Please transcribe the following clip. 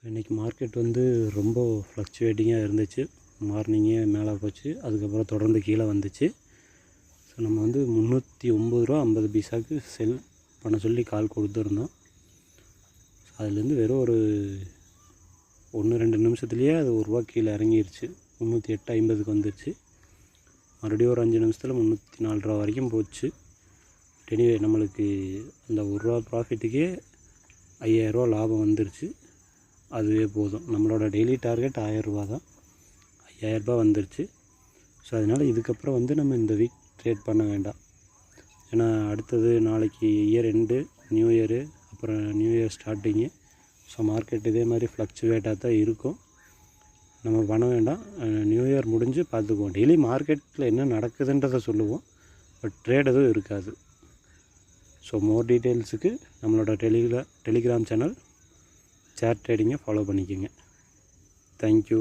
இன்றைக்கி மார்க்கெட் வந்து ரொம்ப ஃப்ளக்சுவேட்டிங்காக இருந்துச்சு. மார்னிங்கே மேலே போச்சு, அதுக்கப்புறம் தொடர்ந்து கீழே வந்துச்சு. ஸோ நம்ம வந்து 309.50 செல் பண்ண சொல்லி கால் கொடுத்துருந்தோம். அதுலேருந்து வெறும் ஒரு 1-2 நிமிஷத்துலேயே அது ரூபா கீழே இறங்கிருச்சு. 308.50 வந்துருச்சு. மறுபடியும் ஒரு 5 நிமிஷத்தில் 304 வரைக்கும் போச்சு. எனிவே நம்மளுக்கு அந்த ரூபா ப்ராஃபிட்டுக்கே 5000 லாபம் வந்துருச்சு. அதுவே போதும். நம்மளோட டெய்லி டார்கெட் 1000 தான். 5000 வந்துருச்சு. ஸோ அதனால் இதுக்கப்புறம் வந்து நம்ம இந்த வீக் ட்ரேட் பண்ண வேண்டாம். ஏன்னா அடுத்தது நாளைக்கு இயர் எண்டு, நியூ இயரு, அப்புறம் new year starting. So market இதே மாதிரி ஃப்ளக்சுவேட்டாக தான் இருக்கும். நம்ம பண்ண வேண்டாம். நியூ இயர் முடிஞ்சு பார்த்துக்குவோம். டெய்லி மார்க்கெட்டில் என்ன நடக்குதுன்றதை சொல்லுவோம், பட் ட்ரேட் எதுவும் இருக்காது. ஸோ மோர் டீட்டெயில்ஸுக்கு நம்மளோட டெலிகிராம் சேனல் சேர் ட்ரேடிங்கை ஃபாலோ பண்ணிக்கோங்க. தேங்க்யூ.